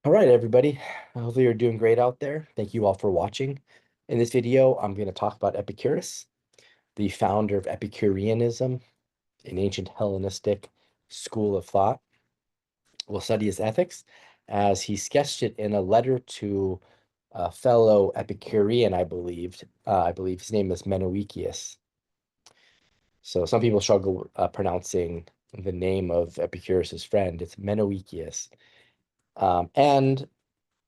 All right, everybody. Hopefully you're doing great out there. Thank you all for watching. In this video, I'm going to talk about Epicurus, the founder of Epicureanism, an ancient Hellenistic school of thought. We'll study his ethics as he sketched it in a letter to a fellow Epicurean, I believe. I believe his name is Menoeceus. So some people struggle pronouncing the name of Epicurus's friend. It's Menoeceus. And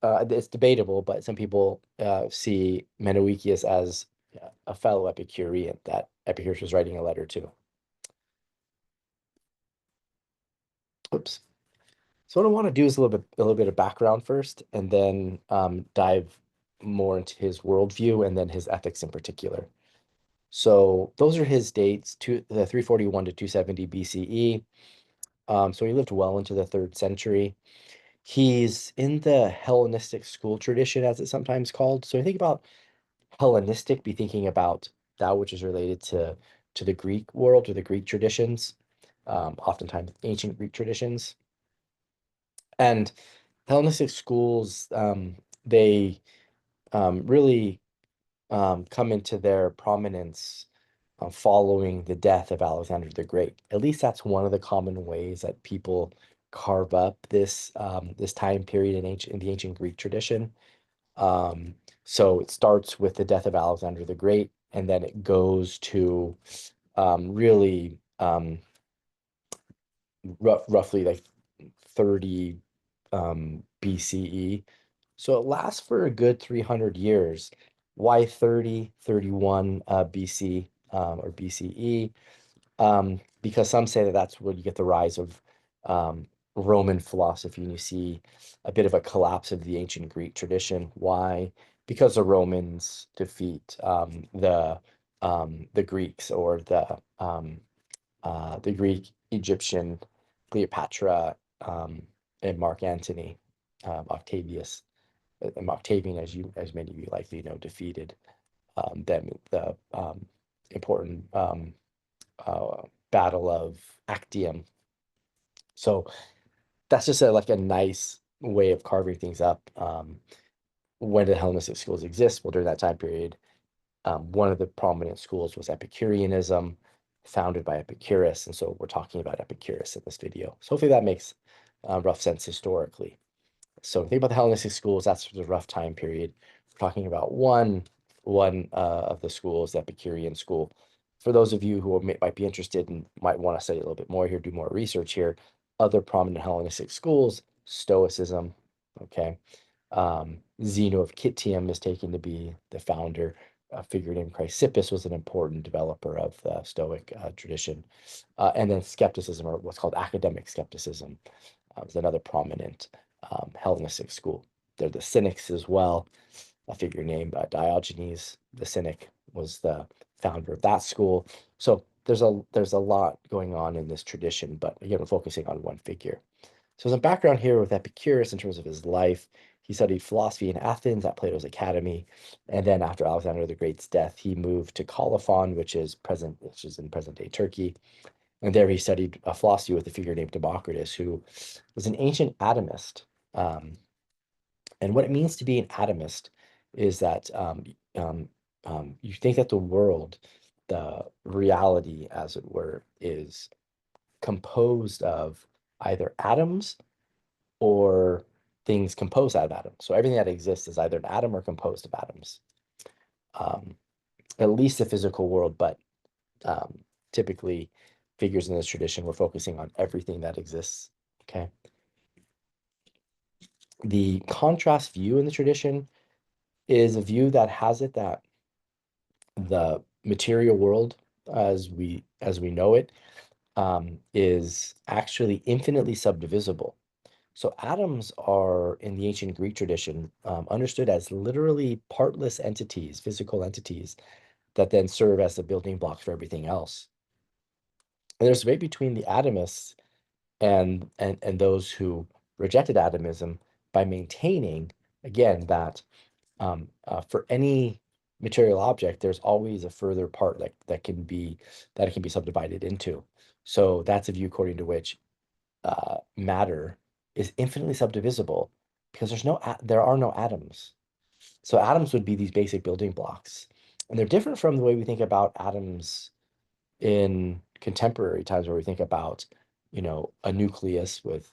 it's debatable, but some people see Menoeceus as a fellow Epicurean that Epicurus was writing a letter to. Oops. So what I want to do is a little bit of background first, and then dive more into his worldview and then his ethics in particular. So those are his dates: the 341 to 270 BCE. So he lived well into the third century. He's in the Hellenistic school tradition, as it's sometimes called. So I think about Hellenistic, be thinking about that which is related to the Greek world or the Greek traditions, oftentimes ancient Greek traditions. And Hellenistic schools, they really come into their prominence following the death of Alexander the Great. At least that's one of the common ways that people carve up this time period in the ancient Greek tradition. Um, so it starts with the death of Alexander the Great, and then it goes to really roughly like 30 BCE. So it lasts for a good 300 years. Why 30, 31 BC or BCE? Because some say that that's when you get the rise of Roman philosophy, and you see a bit of a collapse of the ancient Greek tradition. Why? Because the Romans defeat the Greeks, or the Greek Egyptian Cleopatra, and Mark Antony, Octavius, and Octavian, as many of you likely know, defeated them, the important Battle of Actium. So that's just like a nice way of carving things up. When did Hellenistic schools exist? Well, during that time period, one of the prominent schools was Epicureanism, founded by Epicurus. And so we're talking about Epicurus in this video. So hopefully that makes rough sense historically. So think about the Hellenistic schools. That's the rough time period. We're talking about one of the schools, the Epicurean school. For those of you who might be interested and might want to study a little bit more here, do more research here, other prominent Hellenistic schools: Stoicism. Okay, Zeno of Citium is taken to be the founder. A figure named Chrysippus was an important developer of the Stoic tradition. And then skepticism, or what's called academic skepticism, is another prominent Hellenistic school. They're the Cynics as well. A figure named Diogenes the Cynic was the founder of that school. So there's a lot going on in this tradition, but again, we're focusing on one figure. So some background here with Epicurus in terms of his life. He studied philosophy in Athens at Plato's Academy, and then after Alexander the Great's death, he moved to Colophon, which is in present-day Turkey, and there he studied philosophy with a figure named Democritus, who was an ancient atomist. Um, and what it means to be an atomist is that um, you think that the world, the reality, as it were, is composed of either atoms or things composed out of atoms. So everything that exists is either an atom or composed of atoms. Um, at least the physical world, but typically figures in this tradition were focusing on everything that exists. Okay. The contrast view in the tradition is a view that has it that the material world, as we know it, is actually infinitely subdivisible. So atoms are, in the ancient Greek tradition, understood as literally partless entities, physical entities, that then serve as the building blocks for everything else. And there's a debate between the atomists and those who rejected atomism by maintaining, again, that for any material object, there's always a further part that it can be subdivided into. So that's a view according to which matter is infinitely subdivisible because there are no atoms. So atoms would be these basic building blocks. And they're different from the way we think about atoms in contemporary times, where we think about, a nucleus with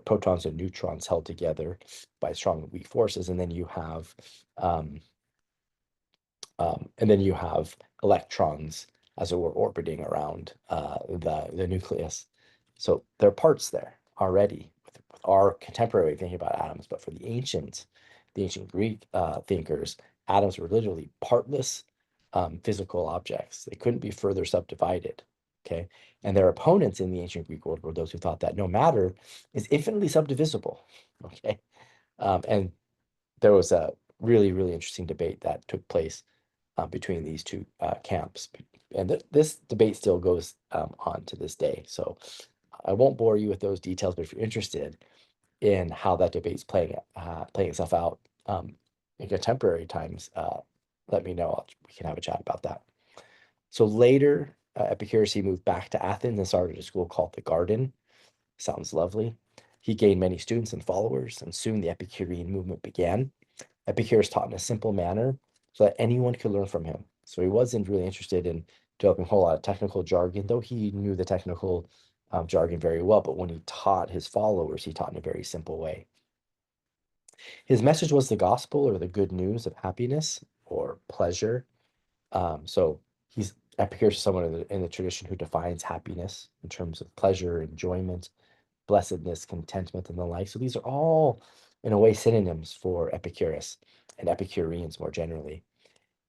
protons and neutrons held together by strong and weak forces, and then you have um, electrons, as it were, orbiting around the nucleus. So there are parts there already with our contemporary way of thinking about atoms. But for the ancient Greek thinkers, atoms were literally partless physical objects. They couldn't be further subdivided. Okay, and their opponents in the ancient Greek world were those who thought that no, matter is infinitely subdivisible. Okay, and there was a really, really interesting debate that took place between these two camps. And this debate still goes on to this day. So I won't bore you with those details, but if you're interested in how that debate's playing itself out in contemporary times, let me know. We can have a chat about that. So later, Epicurus, he moved back to Athens and started a school called the Garden. Sounds lovely. He gained many students and followers, and soon the Epicurean movement began. Epicurus taught in a simple manner so that anyone could learn from him. So he wasn't really interested in developing a whole lot of technical jargon, though he knew the technical jargon very well. But when he taught his followers, he taught in a very simple way. His message was the gospel, or the good news of happiness or pleasure. So Epicurus is someone in the tradition who defines happiness in terms of pleasure, enjoyment, blessedness, contentment, and the like. So these are all, in a way, synonyms for Epicurus and Epicureans more generally.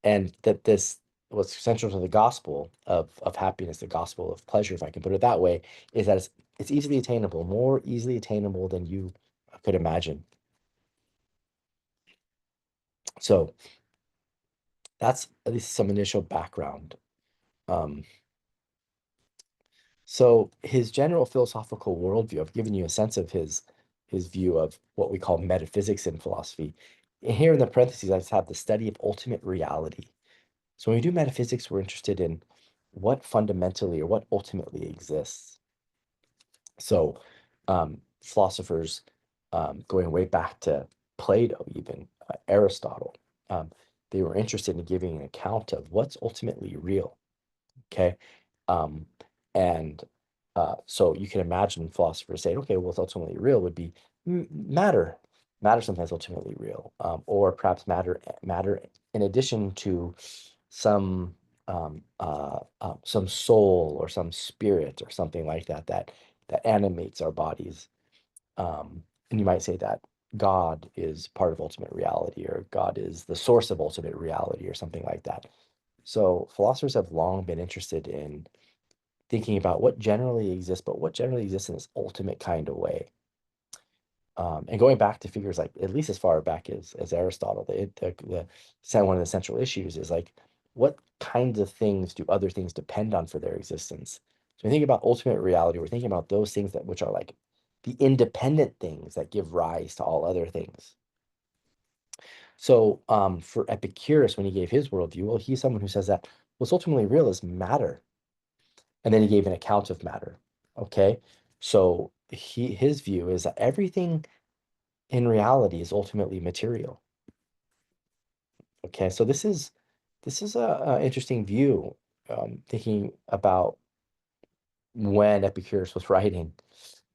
And that this what's central to the gospel of happiness, the gospel of pleasure, if I can put it that way, is that it's easily attainable, more easily attainable than you could imagine. So that's at least some initial background. Um, So his general philosophical worldview, I've given you a sense of his view of what we call metaphysics in philosophy. And here in the parentheses, I just have the study of ultimate reality. So when we do metaphysics, we're interested in what fundamentally or what ultimately exists. So philosophers going way back to Plato, even Aristotle, they were interested in giving an account of what's ultimately real. Okay. Um, and so you can imagine philosophers saying, okay, well, what's ultimately real would be matter. Matter sometimes ultimately real, or perhaps matter in addition to some some soul or some spirit or something like that animates our bodies. And you might say that God is part of ultimate reality, or God is the source of ultimate reality, or something like that. So philosophers have long been interested in thinking about what generally exists, but what generally exists in this ultimate kind of way. And going back to figures like at least as far back as Aristotle, one of the central issues is like, what kinds of things do other things depend on for their existence? So when you think about ultimate reality, we're thinking about those things which are like the independent things that give rise to all other things. So for Epicurus, when he gave his worldview, well, he's someone who says that what's ultimately real is matter. And then he gave an account of matter. Okay. So his view is that everything in reality is ultimately material. Okay. So this is a interesting view, thinking about when Epicurus was writing.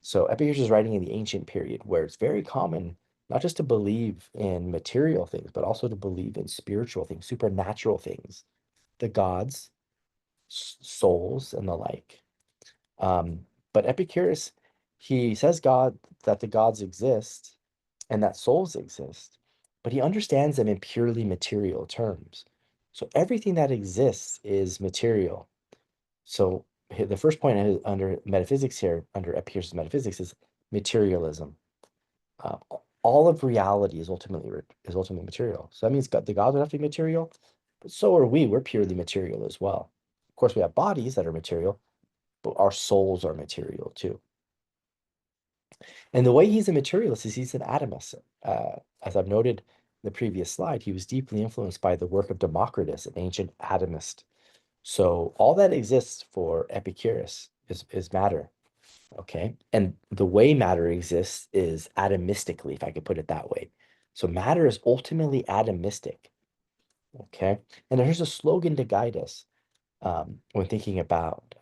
So Epicurus is writing in the ancient period, where it's very common not just to believe in material things, but also to believe in spiritual things, supernatural things, the gods, souls, and the like. But Epicurus, he says that the gods exist and that souls exist, but he understands them in purely material terms. So everything that exists is material. So the first point under metaphysics here, under Epicurus' metaphysics, is materialism. Uh, all of reality is ultimately material. So that means the gods would have to be material, but so are we. We're purely material as well. Of course, we have bodies that are material, but our souls are material too. And the way he's a materialist is he's an atomist. As I've noted in the previous slide, he was deeply influenced by the work of Democritus, an ancient atomist. So all that exists for Epicurus is matter. Okay. And the way matter exists is atomistically, if I could put it that way. So matter is ultimately atomistic. Okay. And here's a slogan to guide us when thinking about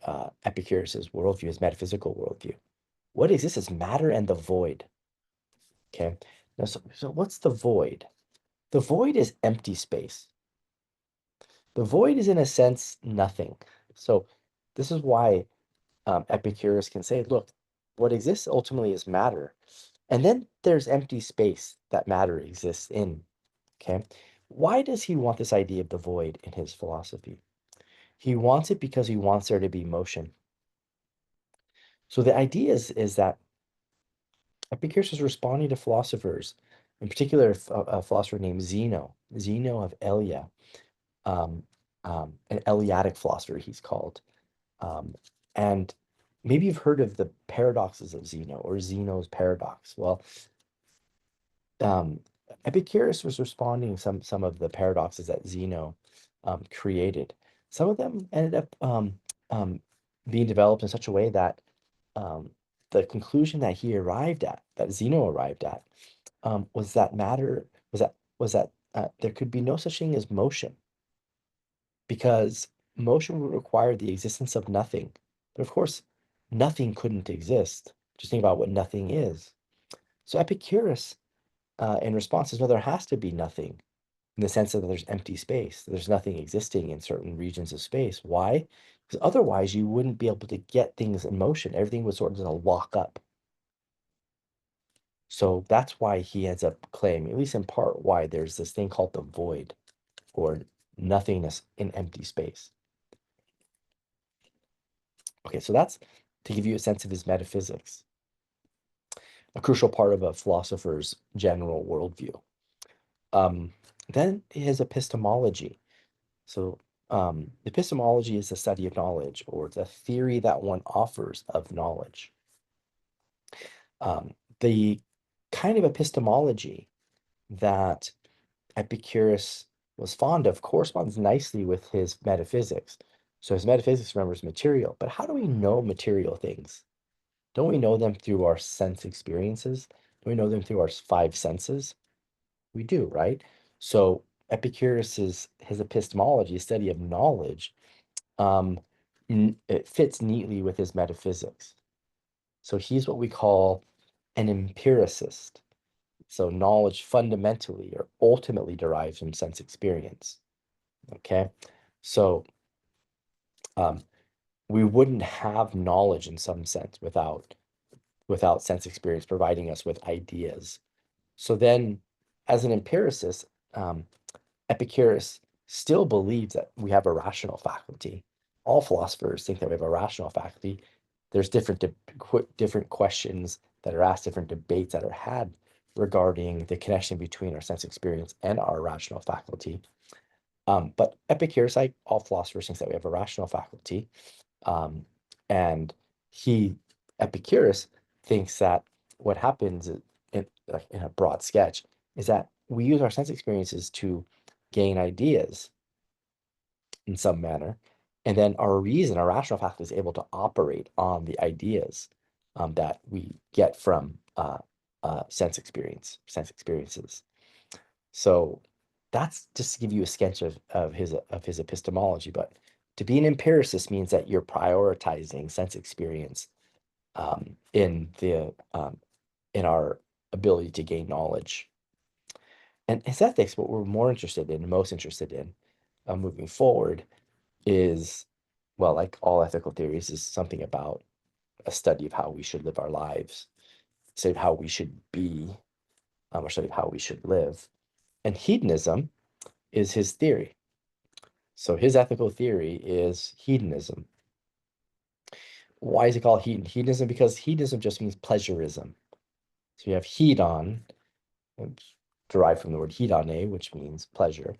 Epicurus's worldview, his metaphysical worldview. What exists is matter and the void. Okay. Now, so what's the void? The void is empty space. The void is, in a sense, nothing. So this is why Epicurus can say, look, what exists ultimately is matter. And then there's empty space that matter exists in. Okay. Why does he want this idea of the void in his philosophy? He wants it because he wants there to be motion. So the idea is that Epicurus is responding to philosophers, in particular a philosopher named Zeno of Elea, um, an Eleatic philosopher he's called. Um, and maybe you've heard of the paradoxes of Zeno or Zeno's paradox. Well, um, Epicurus was responding to some of the paradoxes that Zeno created. Some of them ended up um, being developed in such a way that um, the conclusion that he arrived at, that Zeno arrived at, was that matter was that there could be no such thing as motion because motion would require the existence of nothing. But of course, nothing couldn't exist. Just think about what nothing is. So Epicurus, in response, says, no, there has to be nothing in the sense that there's empty space. There's nothing existing in certain regions of space. Why? Because otherwise you wouldn't be able to get things in motion. Everything would sort of just lock up. So that's why he ends up claiming, at least in part, why there's this thing called the void or nothingness in empty space. Okay, so that's to give you a sense of his metaphysics, a crucial part of a philosopher's general worldview. Um, then his epistemology. So epistemology is the study of knowledge or the theory that one offers of knowledge. The kind of epistemology that Epicurus was fond of corresponds nicely with his metaphysics. So his metaphysics, remember, is material. But how do we know material things? Don't we know them through our sense experiences? Don't we know them through our five senses? We do, right? So Epicurus's his epistemology, study of knowledge, um, it fits neatly with his metaphysics. So he's what we call an empiricist. So knowledge fundamentally or ultimately derives from sense experience. Okay, so um, we wouldn't have knowledge in some sense without sense experience providing us with ideas. So then, as an empiricist, Epicurus still believes that we have a rational faculty. All philosophers think that we have a rational faculty. There's different questions that are asked, different debates that are had regarding the connection between our sense experience and our rational faculty. But Epicurus, like all philosophers, thinks that we have a rational faculty. Um, and he, Epicurus, thinks that what happens like in a broad sketch is that we use our sense experiences to gain ideas in some manner, and then our reason, our rational faculty, is able to operate on the ideas that we get from sense experiences. So that's just to give you a sketch of his epistemology. But to be an empiricist means that you're prioritizing sense experience in in our ability to gain knowledge. And his ethics, what we're more interested in, most interested in, moving forward, is, well, like all ethical theories, is something about a study of how we should live our lives, study of how we should be, or study of how we should live. And hedonism is his theory. So his ethical theory is hedonism. Why is it called hedonism? Because hedonism just means pleasurism. So you have hedon, derived from the word hedone, which means pleasure.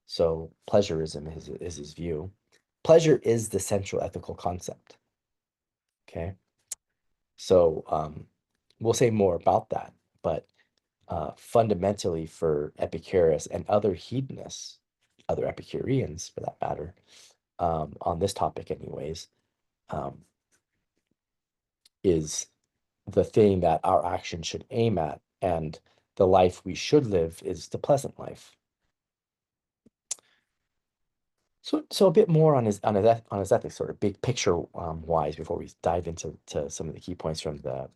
So pleasurism is his view. Pleasure is the central ethical concept. Okay. So we'll say more about that. But fundamentally, for Epicurus and other hedonists, other Epicureans for that matter, on this topic, anyways, um, is the thing that our action should aim at, and the life we should live is the pleasant life. So a bit more on his ethics, sort of big picture wise, before we dive into some of the key points from the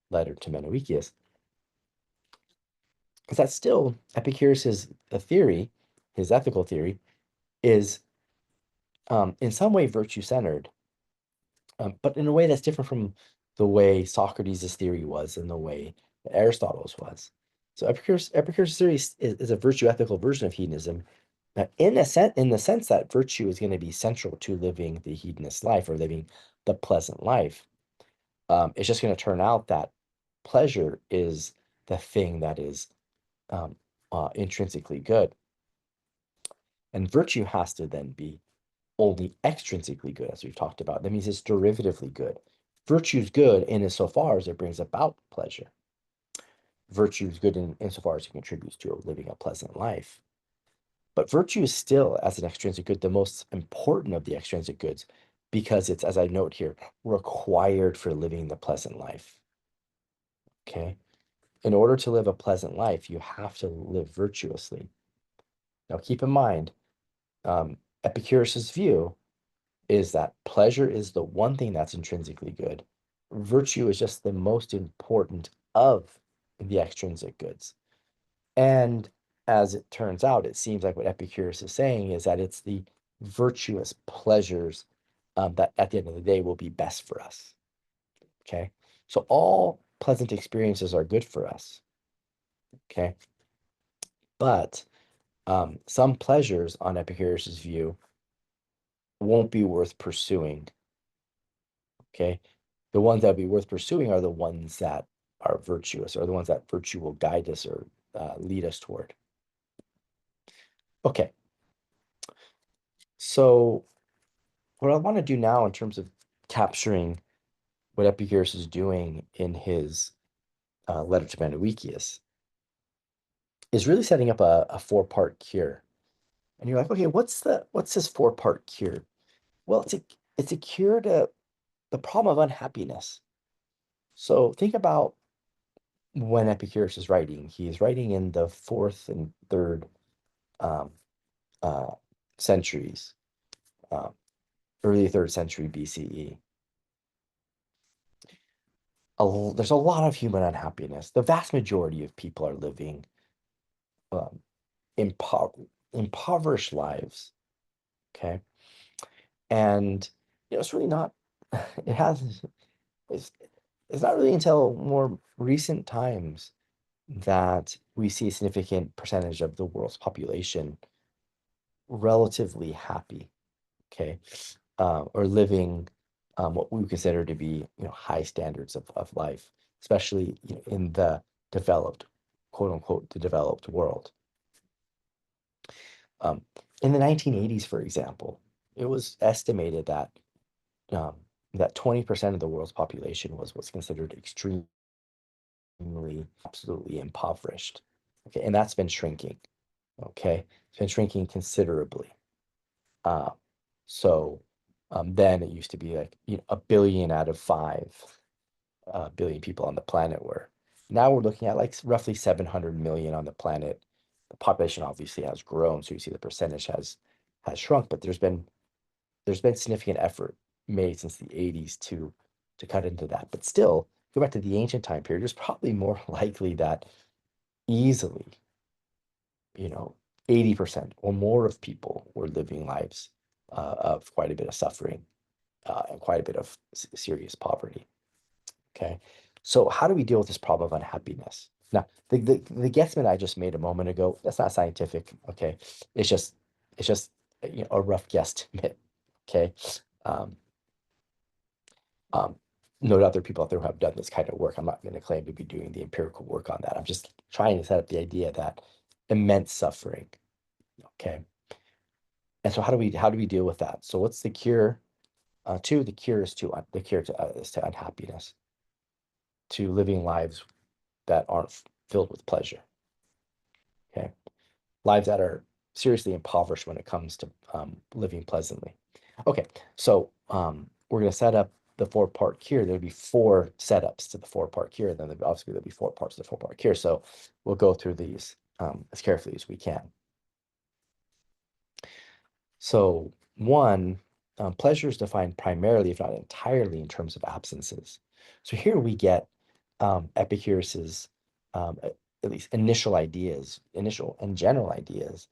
letter to Menoeceus, is that still Epicurus's theory, his ethical theory, is in some way virtue-centered, but in a way that's different from the way Socrates' theory was and the way Aristotle's was. So Epicurus' theory is a virtue ethical version of hedonism, in the sense that virtue is going to be central to living the hedonist life or living the pleasant life. It's just going to turn out that pleasure is the thing that is intrinsically good. And virtue has to then be only extrinsically good, as we've talked about. That means it's derivatively good. Virtue is good insofar as it brings about pleasure. Virtue is good insofar as it contributes to living a pleasant life. But virtue is still, as an extrinsic good, the most important of the extrinsic goods, because it's, as I note here, required for living the pleasant life. Okay? In order to live a pleasant life, you have to live virtuously. Now, keep in mind, Epicurus's view is that pleasure is the one thing that's intrinsically good. Virtue is just the most important of the extrinsic goods. And as it turns out, it seems like what Epicurus is saying is that it's the virtuous pleasures that at the end of the day will be best for us. Okay? So all pleasant experiences are good for us. Okay? But some pleasures, on Epicurus's view, won't be worth pursuing. Okay? The ones that would be worth pursuing are the ones that are virtuous, or the ones that virtue will guide us or lead us toward. Okay. So what I want to do now in terms of capturing what Epicurus is doing in his letter to Menoeceus is really setting up a four-part cure. And you're like, okay, what's this four-part cure? Well, it's a cure to the problem of unhappiness. So think about when Epicurus is writing. He is writing in the 4th and 3rd centuries, early 3rd century BCE. There's a lot of human unhappiness. The vast majority of people are living impoverished lives. Okay. And it's really not, it's, it's not really until more recent times that we see a significant percentage of the world's population relatively happy, okay, or living what we would consider to be, high standards of life, especially in the developed, quote unquote, the developed world. In the 1980s, for example, it was estimated that that 20% of the world's population was what's considered extremely, absolutely impoverished. Okay, and that's been shrinking. Okay, it's been shrinking considerably. So then it used to be like 1 billion out of 5 billion people on the planet were. Now we're looking at like roughly 700 million on the planet. The population obviously has grown, so you see the percentage has shrunk, but there's been significant effort made since the 80s to cut into that. But still, go back to the ancient time period, it's probably more likely that easily, 80% or more of people were living lives of quite a bit of suffering and quite a bit of serious poverty. Okay, so how do we deal with this problem of unhappiness? Now, the guesstimate I just made a moment ago, that's not scientific. Okay, it's just a rough guesstimate. Okay, no doubt there are people out there who have done this kind of work. I'm not going to claim to be doing the empirical work on that. I'm just trying to set up the idea that immense suffering. Okay, and so how do we deal with that? So what's the cure? The cure is to unhappiness, to living lives that aren't filled with pleasure. Okay, lives that are seriously impoverished when it comes to living pleasantly. Okay, so we're going to set up the 4-part cure, there'd be 4 setups to the 4-part cure. Then obviously there'll be 4 parts to the 4-part cure. So we'll go through these as carefully as we can. So one, pleasure is defined primarily, if not entirely, in terms of absences. So here we get Epicurus's at least initial and general ideas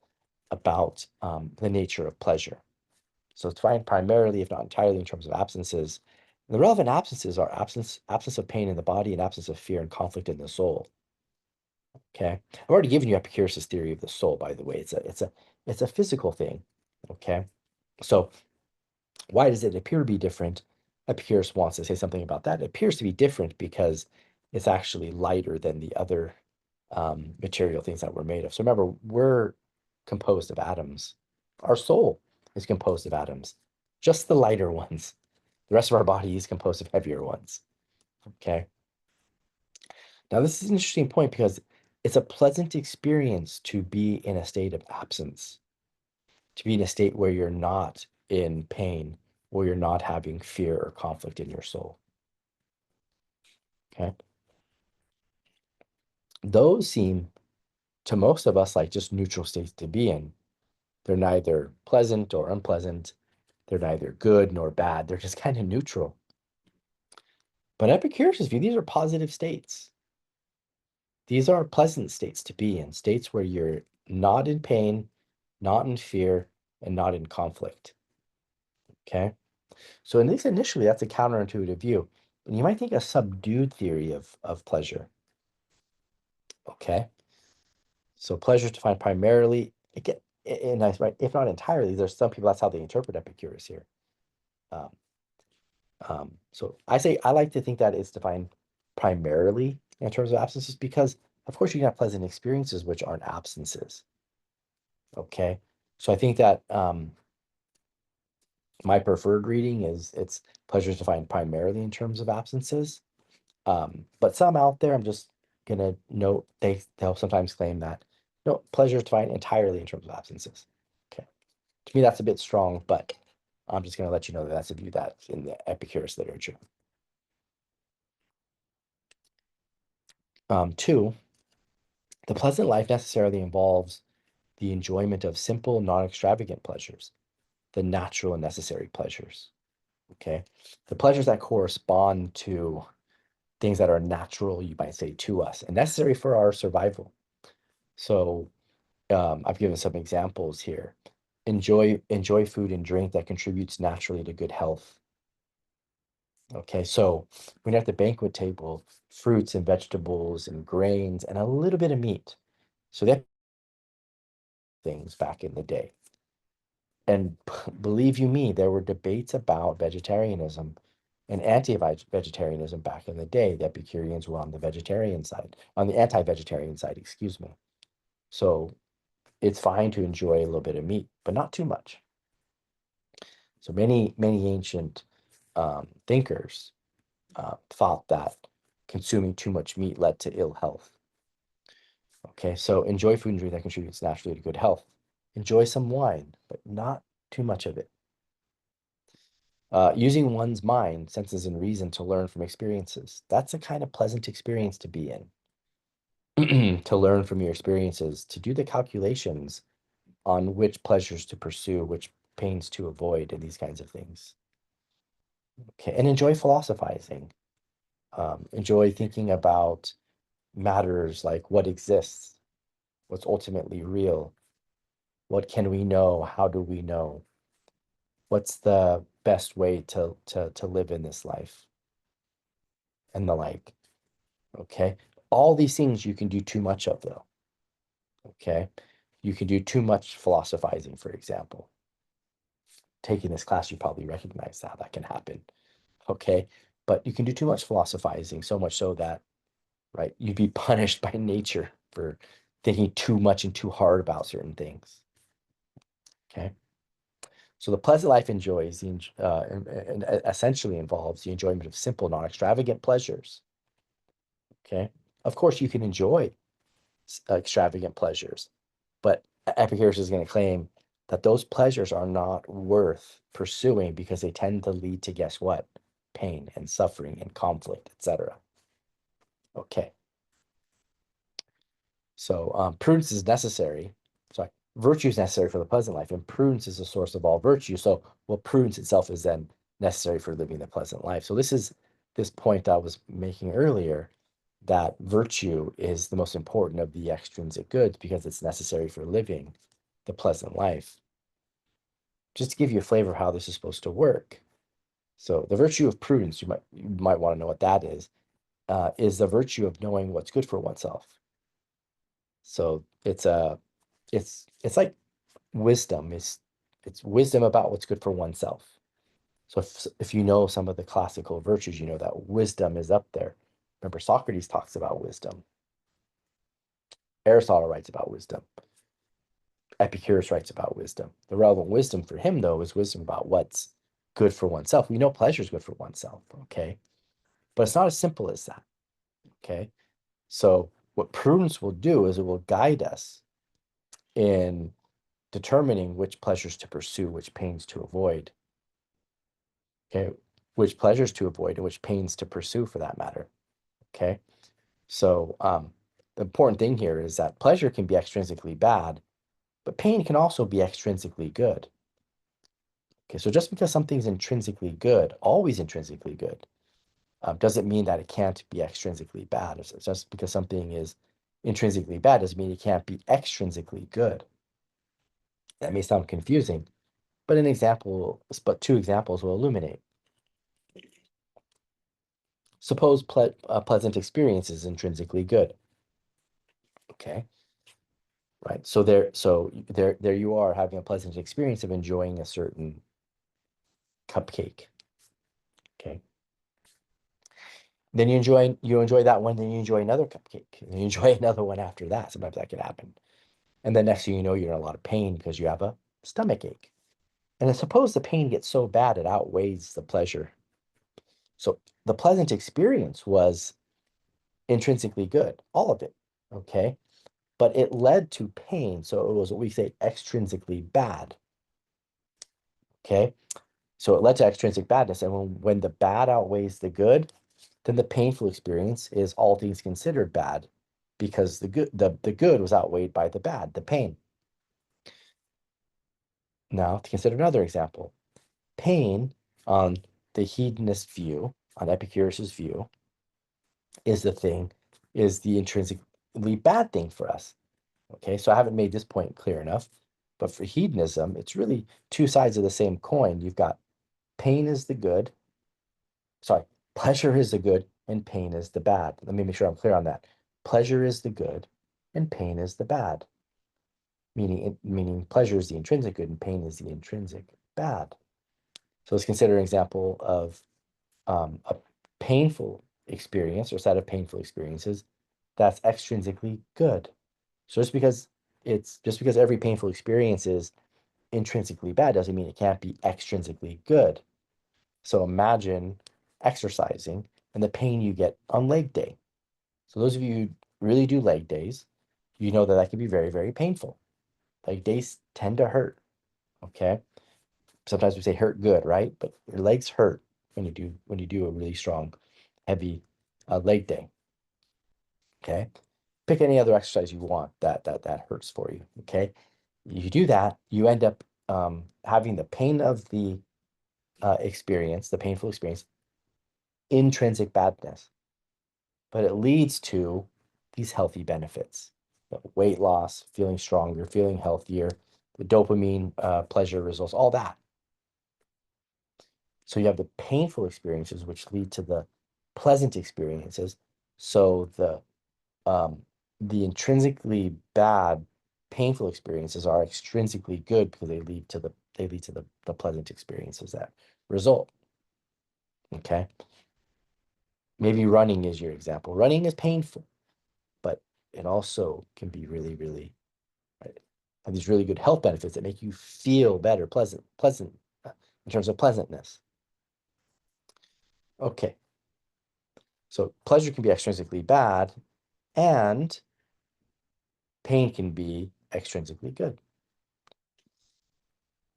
about the nature of pleasure. So it's defined primarily, if not entirely, in terms of absences. And the relevant absences are absence of pain in the body and absence of fear and conflict in the soul. Okay, I've already given you Epicurus's theory of the soul, by the way. It's a physical thing. Okay, so why does it appear to be different? Epicurus wants to say something about that. It appears to be different because it's actually lighter than the other material things that we're made of. So remember, we're composed of atoms. Our soul is composed of atoms, just the lighter ones. The rest of our body is composed of heavier ones. Okay. Now, this is an interesting point because it's a pleasant experience to be in a state of absence, to be in a state where you're not in pain, where you're not having fear or conflict in your soul. Okay. Those seem to most of us like just neutral states to be in. They're neither pleasant or unpleasant. They're neither good nor bad. They're just kind of neutral. But Epicurus' view, these are positive states. These are pleasant states to be in, states where you're not in pain, not in fear, and not in conflict. Okay? So at least initially, that's a counterintuitive view. And you might think a subdued theory of pleasure. Okay? So pleasure is defined primarily, right, if not entirely, there's some people, that's how they interpret Epicurus here. So I like to think that it's defined primarily in terms of absences because, of course, you can have pleasant experiences which aren't absences. Okay, so I think that my preferred reading is it's pleasure is defined primarily in terms of absences. But some out there, I'm just gonna note they'll sometimes claim that no, pleasure is defined entirely in terms of absences. Okay, to me that's a bit strong, but I'm just gonna let you know that that's a view that's in the Epicurus literature. 2, the pleasant life necessarily involves the enjoyment of simple, non-extravagant pleasures, the natural and necessary pleasures. Okay, the pleasures that correspond to things that are natural, you might say, to us and necessary for our survival. So I've given some examples here. Enjoy food and drink that contributes naturally to good health. Okay, so when you're at the banquet table, fruits and vegetables and grains and a little bit of meat. So that things back in the day. And believe you me, there were debates about vegetarianism and anti-vegetarianism back in the day. The Epicureans were on the vegetarian side, on the anti-vegetarian side, excuse me. So it's fine to enjoy a little bit of meat, but not too much. So many ancient thinkers thought that consuming too much meat led to ill health. Okay, so enjoy food and drink that contributes naturally to good health. Enjoy some wine, but not too much of it. Using one's mind, senses, and reason to learn from experiences. That's a kind of pleasant experience to be in. To learn from your experiences, to do the calculations on which pleasures to pursue, which pains to avoid, and these kinds of things. Okay, and enjoy philosophizing. Enjoy thinking about matters like what exists, what's ultimately real, what can we know, how do we know, what's the best way to live in this life, and the like. Okay, all these things you can do too much of, though. Okay, you can do too much philosophizing, for example. Taking this class, you probably recognize that can happen. Okay, but you can do too much philosophizing, so much so that, right, you'd be punished by nature for thinking too much and too hard about certain things. Okay, so the pleasant life enjoys and essentially involves the enjoyment of simple, non-extravagant pleasures. Okay, of course you can enjoy extravagant pleasures, but Epicurus is going to claim that those pleasures are not worth pursuing because they tend to lead to, guess what? pain and suffering and conflict, etc. Okay. So prudence is necessary. Sorry, virtue is necessary for the pleasant life, and prudence is the source of all virtue. So, well, prudence itself is then necessary for living the pleasant life. So this is this point I was making earlier, that virtue is the most important of the extrinsic goods because it's necessary for living the pleasant life. Just to give you a flavor of how this is supposed to work. So the virtue of prudence, you might want to know what that is the virtue of knowing what's good for oneself. So it's like wisdom. It's wisdom about what's good for oneself. So if you know some of the classical virtues, you know that wisdom is up there. Remember, Socrates talks about wisdom. Aristotle writes about wisdom. Epicurus writes about wisdom. The relevant wisdom for him, though, is wisdom about what's good for oneself. We know pleasure is good for oneself, okay? But it's not as simple as that, okay? So what prudence will do is it will guide us in determining which pleasures to pursue, which pains to avoid, okay? Which pleasures to avoid and which pains to pursue for that matter, okay? So the important thing here is that pleasure can be extrinsically bad, but pain can also be extrinsically good. Okay, so just because something's intrinsically good, always intrinsically good, doesn't mean that it can't be extrinsically bad. It's just because something is intrinsically bad doesn't mean it can't be extrinsically good. That may sound confusing, but two examples will illuminate. Suppose a pleasant experience is intrinsically good. Okay, right. So there you are having a pleasant experience of enjoying a certain cupcake. Okay. Then you enjoy that one, then you enjoy another cupcake, and you enjoy another one after that. Sometimes that can happen. And then next thing you know, you're in a lot of pain because you have a stomach ache. And then suppose the pain gets so bad it outweighs the pleasure. So the pleasant experience was intrinsically good, all of it. Okay. But it led to pain. So it was what we say extrinsically bad. Okay. So it led to extrinsic badness. And when the bad outweighs the good, then the painful experience is all things considered bad because the good was outweighed by the bad, the pain. Now, to consider another example, pain on the hedonist view, on Epicurus's view, is the intrinsically bad thing for us. Okay, so I haven't made this point clear enough, but for hedonism, it's really two sides of the same coin. You've got pain is the good, sorry, pleasure is the good, and pain is the bad. Let me make sure I'm clear on that. Pleasure is the good, and pain is the bad. Meaning pleasure is the intrinsic good, and pain is the intrinsic bad. So let's consider an example of a painful experience or set of painful experiences that's extrinsically good. So just because every painful experience is intrinsically bad doesn't mean it can't be extrinsically good. So imagine exercising and the pain you get on leg day. So those of you who really do leg days, you know that that can be very, very painful. Leg days tend to hurt, okay? Sometimes we say hurt good, right? But your legs hurt when you do a really strong, heavy leg day, okay? Pick any other exercise you want that hurts for you, okay? You do that, you end up having the pain of the experience, the painful experience, intrinsic badness, but it leads to these healthy benefits: weight loss, feeling stronger, feeling healthier, the dopamine pleasure results, all that. So you have the painful experiences which lead to the pleasant experiences. So the intrinsically bad painful experiences are extrinsically good because they lead to the pleasant experiences that result. Okay. Maybe running is your example. Running is painful, but it also can be really, really, right, have these really good health benefits that make you feel better, pleasant in terms of pleasantness. Okay. So pleasure can be extrinsically bad, and pain can be extrinsically good.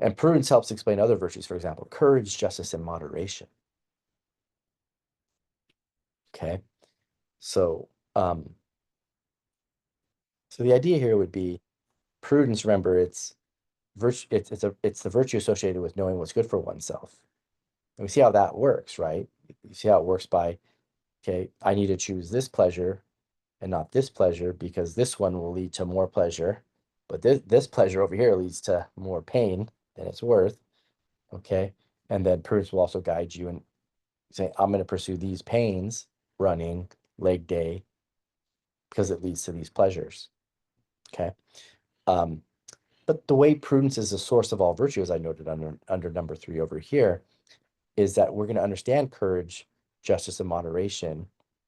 And prudence helps explain other virtues, for example, courage, justice, and moderation. Okay. So, so the idea here would be prudence. Remember, it's virtue. It's the virtue associated with knowing what's good for oneself. And we see how that works, right? You see how it works by, okay, I need to choose this pleasure and not this pleasure because this one will lead to more pleasure, but this pleasure over here leads to more pain than it's worth. Okay. And then prudence will also guide you in saying, I'm going to pursue these pains, running, leg day, because it leads to these pleasures. Okay. Um, but the way prudence is the source of all virtue, as I noted under number 3 over here, is that we're going to understand courage, justice, and moderation,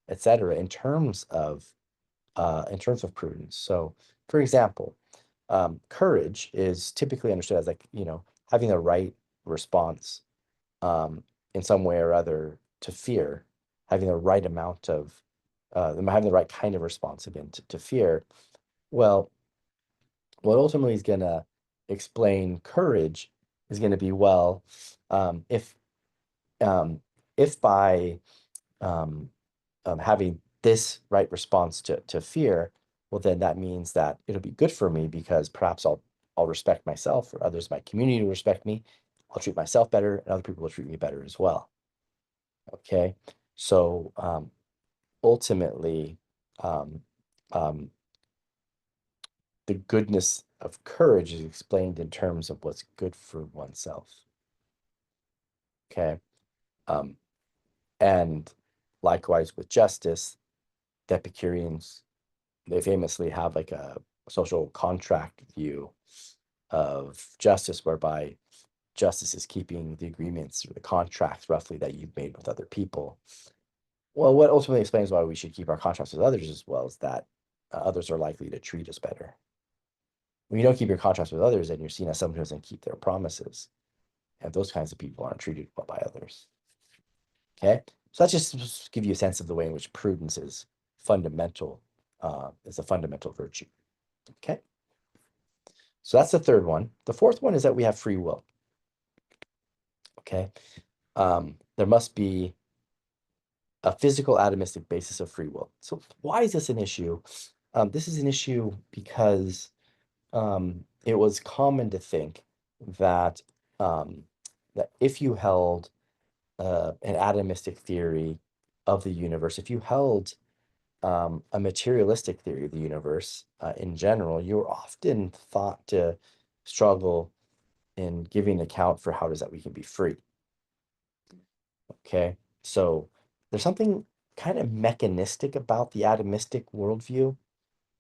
etc., in terms of prudence. So, for example, courage is typically understood as, like, having the right response um, in some way or other to fear, having the right amount of having the right kind of response again to fear. Well, what ultimately is going to explain courage is going to be, well, um, if um, if by um, having this right response to fear, well, then that means that it'll be good for me because perhaps I'll respect myself, or others in my community will respect me. I'll treat myself better, and other people will treat me better as well. Okay, so ultimately, um, um, the goodness of courage is explained in terms of what's good for oneself. Okay, um, and likewise with justice, the Epicureans, they famously have like a social contract view of justice, whereby justice is keeping the agreements or the contracts roughly that you've made with other people. Well, what ultimately explains why we should keep our contracts with others as well is that others are likely to treat us better. When you don't keep your contracts with others, then you're seen as someone who doesn't keep their promises. And those kinds of people aren't treated well by others. Okay. So that's just to give you a sense of the way in which prudence is fundamental, is a fundamental virtue. Okay. So that's the third one. The fourth one is that we have free will. Okay. There must be a physical atomistic basis of free will. So why is this an issue? This is an issue because it was common to think that that if you held an atomistic theory of the universe, if you held a materialistic theory of the universe in general, you're often thought to struggle in giving account for how it is that we can be free. Okay, so there's something kind of mechanistic about the atomistic worldview,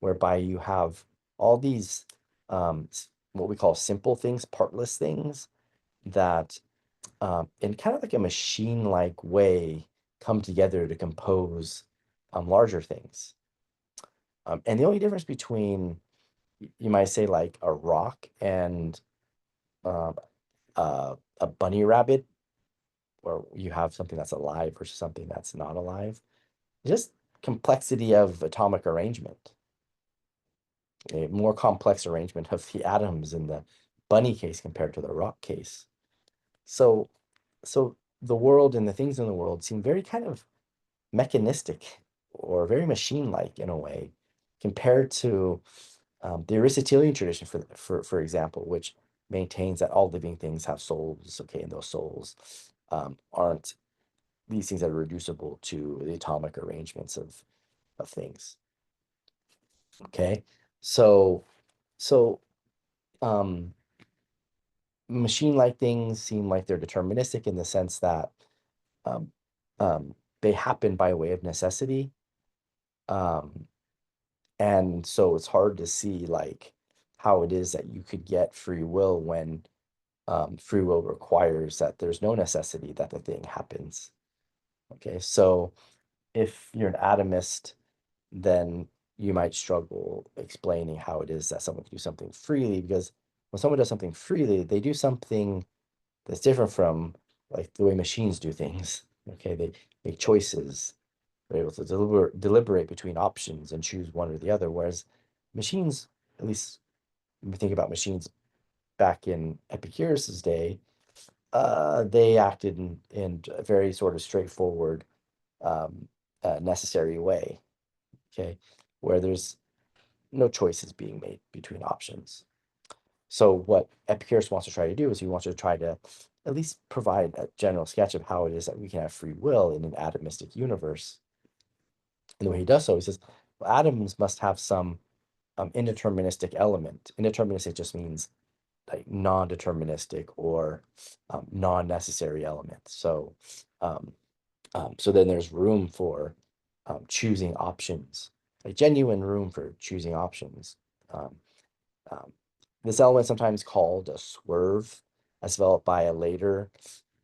whereby you have all these what we call simple things, partless things, that in kind of like a machine-like way come together to compose larger things. And the only difference between, you might say, like a rock and um, a bunny rabbit, where you have something that's alive versus something that's not alive, just complexity of atomic arrangement, a more complex arrangement of the atoms in the bunny case compared to the rock case. So, so the world and the things in the world seem very kind of mechanistic or very machine-like in a way, compared to the Aristotelian tradition, for example, which maintains that all living things have souls. Okay, and those souls aren't these things that are reducible to the atomic arrangements of things. Okay, so so um, machine-like things seem like they're deterministic in the sense that um, they happen by way of necessity. Um, and so it's hard to see like how it is that you could get free will when free will requires that there's no necessity that the thing happens. Okay, so if you're an atomist, then you might struggle explaining how it is that someone can do something freely, because when someone does something freely, they do something that's different from like the way machines do things. Okay, they make choices. They're able to deliberate between options and choose one or the other. Whereas machines, at least when we think about machines back in Epicurus's day, they acted in a very sort of straightforward um, necessary way, okay, where there's no choices being made between options. So what Epicurus wants to try to do is he wants to try to at least provide a general sketch of how it is that we can have free will in an atomistic universe. And the way he does so, he says, well, atoms must have some indeterministic element. Indeterministic just means like non-deterministic or non-necessary element. Um, so then there's room for choosing options, a genuine room for choosing options. Um, um, this element, sometimes called a swerve, as developed by a later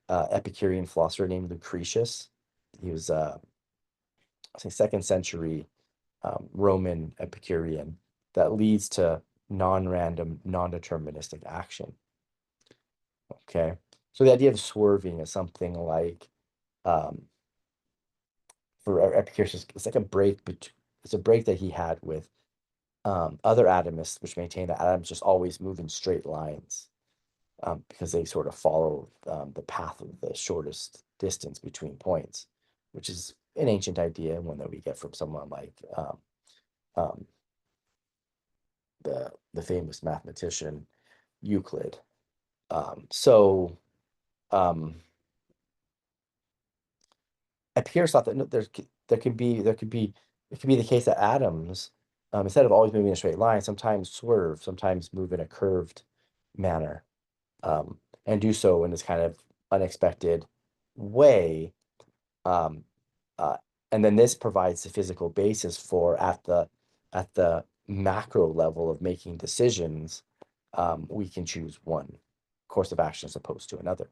Epicurean philosopher named Lucretius. He was, I think, second century Roman Epicurean that leads to non-random, non-deterministic action. Okay, so the idea of swerving is something like, um, for Epicurus, it's like a break. It's a break that he had with other atomists, which maintain that atoms just always move in straight lines, because they sort of follow the path of the shortest distance between points, which is an ancient idea and one that we get from someone like um, the famous mathematician Euclid. So um, Epicurus thought that no, it could be the case that atoms, instead of always moving in a straight line, sometimes swerve, sometimes move in a curved manner, and do so in this kind of unexpected way. Um, uh, and then this provides the physical basis for at the macro level of making decisions, we can choose one course of action as opposed to another.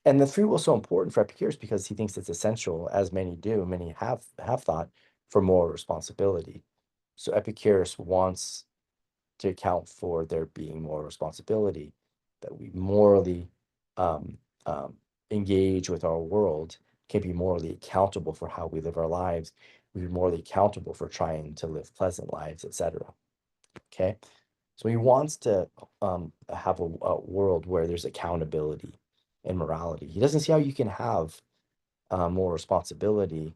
And the free will is so important for Epicurus because he thinks it's essential, as many do, many have thought, for moral responsibility. So Epicurus wants to account for there being moral responsibility, that we morally um, um, engage with our world, can be morally accountable for how we live our lives, we be morally accountable for trying to live pleasant lives, etc. Okay, so he wants to have a world where there's accountability and morality. He doesn't see how you can have moral responsibility,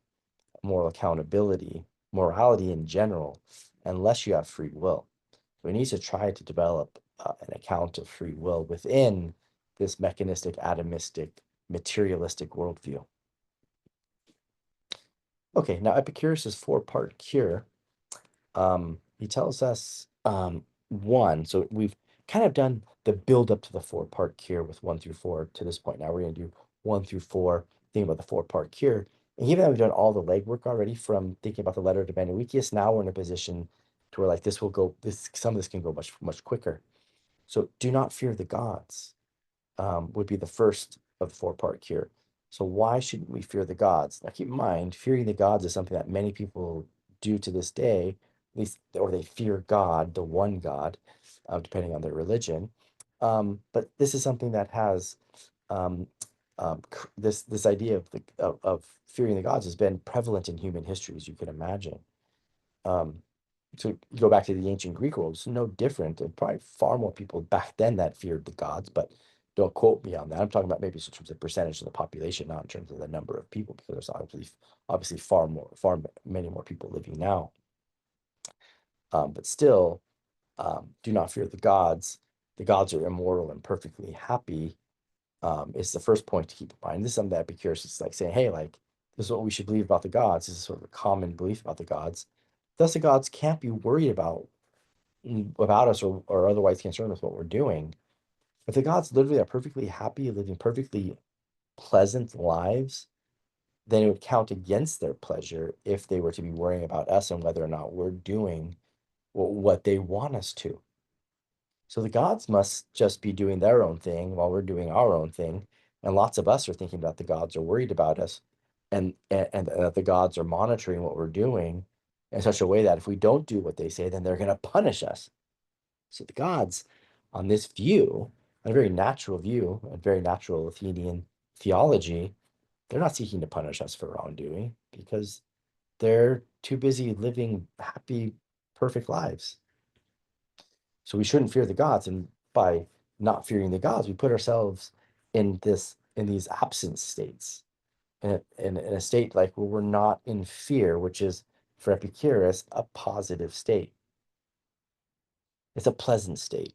moral accountability, morality in general, unless you have free will. So he needs to try to develop an account of free will within this mechanistic, atomistic, materialistic worldview. Okay, now Epicurus's four-part cure. He tells us one. So we've kind of done the build up to the four-part cure with 1 through 4 to this point. Now we're going to do 1 through 4, thinking about the four-part cure. And even though we've done all the legwork already from thinking about the letter to Menoeceus, now we're in a position to where like this will go, some of this can go much quicker. So do not fear the gods, would be the first of the four-part cure. So why shouldn't we fear the gods? Now keep in mind, fearing the gods is something that many people do to this day, at least, or they fear God, the one God, depending on their religion. But this is something that has um, this idea of fearing the gods has been prevalent in human history, as you can imagine. Um, so you go back to the ancient Greek world, it's no different, and probably far more people back then that feared the gods, but don't quote me on that. I'm talking about maybe in terms of percentage of the population, not in terms of the number of people, because there's obviously far many more people living now. But still, do not fear the gods. The gods are immortal and perfectly happy. Is the first point to keep in mind. This is something that Epicurus is like saying, hey, like this is what we should believe about the gods. This is sort of a common belief about the gods. Thus, the gods can't be worried about us or otherwise concerned with what we're doing. If the gods literally are perfectly happy, living perfectly pleasant lives, then it would count against their pleasure if they were to be worrying about us and whether or not we're doing what they want us to. So the gods must just be doing their own thing while we're doing our own thing. And lots of us are thinking that the gods are worried about us and that the gods are monitoring what we're doing in such a way that if we don't do what they say, then they're going to punish us. So the gods, on this view, a very natural view, a very natural Athenian theology, they're not seeking to punish us for wrongdoing because they're too busy living happy, perfect lives. So we shouldn't fear the gods. And by not fearing the gods, we put ourselves in these absent states. in a state like where we're not in fear, which is for Epicurus a positive state. It's a pleasant state.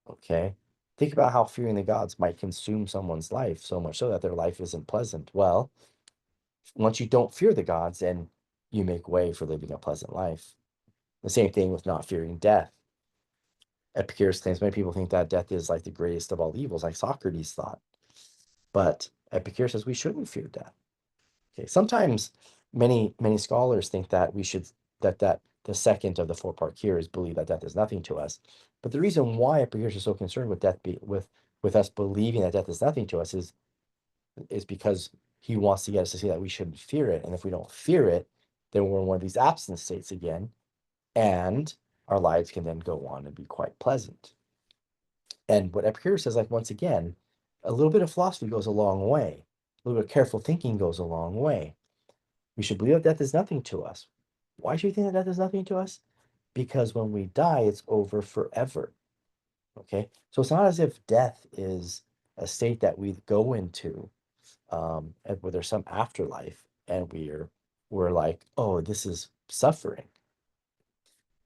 Okay. Think about how fearing the gods might consume someone's life so much so that their life isn't pleasant. Well, once you don't fear the gods, then you make way for living a pleasant life. The same thing with not fearing death. Epicurus claims many people think that death is like the greatest of all evils, like Socrates thought. But Epicurus says we shouldn't fear death. Okay, sometimes many scholars think that we should that the second of the four-part cure is believe that death is nothing to us. But the reason why Epicurus is so concerned with with us believing that death is nothing to us is because he wants to get us to see that we shouldn't fear it. And if we don't fear it, then we're in one of these absent states again, and our lives can then go on and be quite pleasant. And what Epicurus says, like once again, a little bit of philosophy goes a long way. A little bit of careful thinking goes a long way. We should believe that death is nothing to us. Why should we think that death is nothing to us? Because when we die, it's over forever. Okay, so it's not as if death is a state that we go into, and where there's some afterlife, and we're like, oh, this is suffering.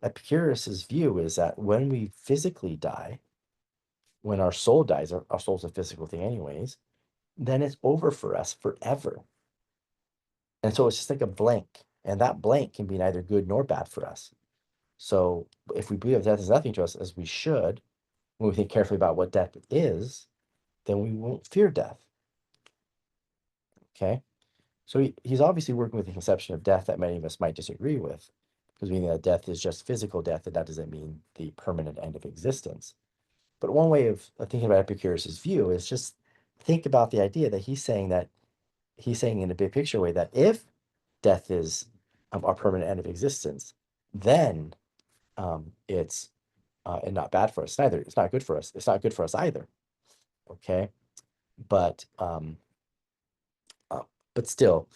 Epicurus's view is that when we physically die, when our soul dies, our soul's a physical thing anyways, then it's over for us forever. And so it's just like a blank. And that blank can be neither good nor bad for us. So if we believe death is nothing to us, as we should, when we think carefully about what death is, then we won't fear death. Okay? So he's obviously working with the conception of death that many of us might disagree with, because we think that death is just physical death, and that doesn't mean the permanent end of existence. But one way of thinking about Epicurus's view is just think about the idea that he's saying in a big picture way that if death is our permanent end of existence, then it's and not bad for us neither. It's not good for us. It's not good for us either. Okay, but uh, still,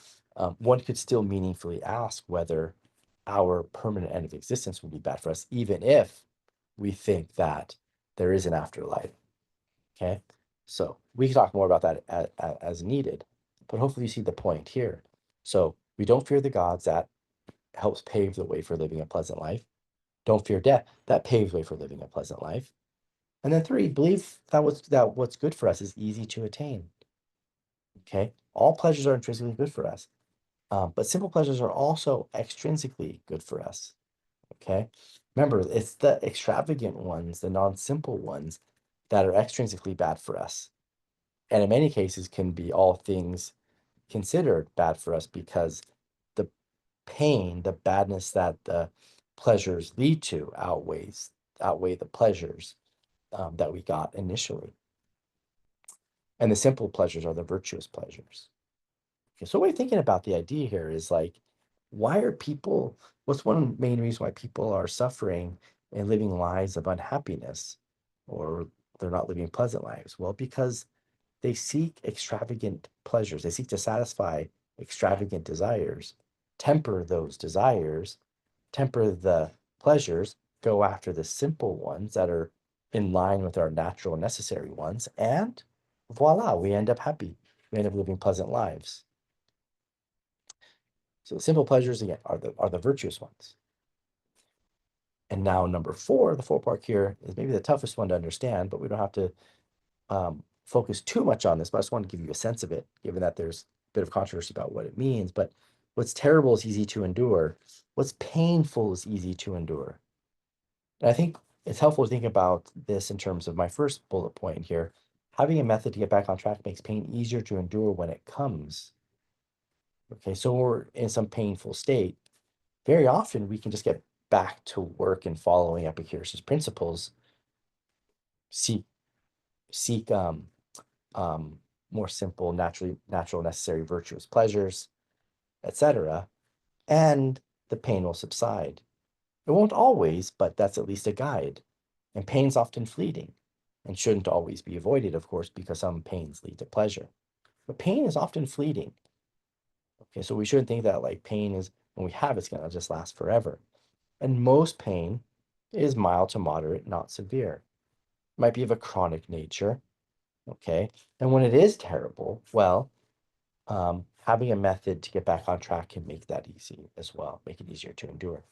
one could still meaningfully ask whether our permanent end of existence would be bad for us, even if we think that there is an afterlife. Okay, so we can talk more about that as needed, but hopefully you see the point here. So we don't fear the gods, that helps pave the way for living a pleasant life. Don't fear death, that paves the way for living a pleasant life. And then three, believe that what's good for us is easy to attain. Okay, all pleasures are intrinsically good for us, but simple pleasures are also extrinsically good for us. Okay, remember, it's the extravagant ones, the non-simple ones, that are extrinsically bad for us, and in many cases can be all things considered bad for us because the pain, the badness that the pleasures lead to outweigh the pleasures that we got initially. And the simple pleasures are the virtuous pleasures. Okay, so we're thinking about the idea here is like, why are people, what's one main reason why people are suffering and living lives of unhappiness, or they're not living pleasant lives? Well, because they seek extravagant pleasures. They seek to satisfy extravagant desires, temper those desires, temper the pleasures, go after the simple ones that are in line with our natural necessary ones, and voila, we end up happy. We end up living pleasant lives. So the simple pleasures again are the virtuous ones. And now number four, the four-part cure, is maybe the toughest one to understand, but we don't have to focus too much on this, but I just want to give you a sense of it, given that there's a bit of controversy about what it means. But what's terrible is easy to endure. What's painful is easy to endure. And I think it's helpful to think about this in terms of my first bullet point here. Having a method to get back on track makes pain easier to endure when it comes. Okay, so we're in some painful state. Very often we can just get back to work and following Epicurus's principles, seek seek more simple, natural, necessary, virtuous pleasures, etc., and the pain will subside. It won't always, but that's at least a guide. And pain's often fleeting and shouldn't always be avoided, of course, because some pains lead to pleasure. But pain is often fleeting. Okay, so we shouldn't think that like pain is, when we have it's going to just last forever. And most pain is mild to moderate, not severe. It might be of a chronic nature. Okay, and when it is terrible, well, having a method to get back on track can make that easy as well, make it easier to endure.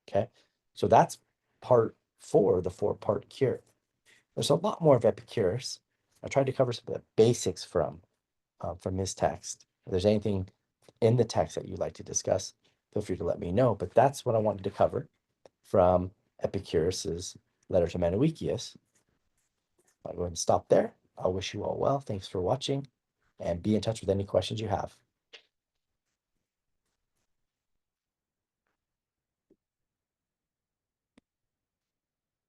Okay, so that's part 4, the 4-part cure. There's a lot more of Epicurus. I tried to cover some of the basics from his text. If there's anything in the text that you'd like to discuss, feel free to let me know. But that's what I wanted to cover from Epicurus's letter to Menoeceus. I'll go ahead and stop there. I'll wish you all well. Thanks for watching, and be in touch with any questions you have.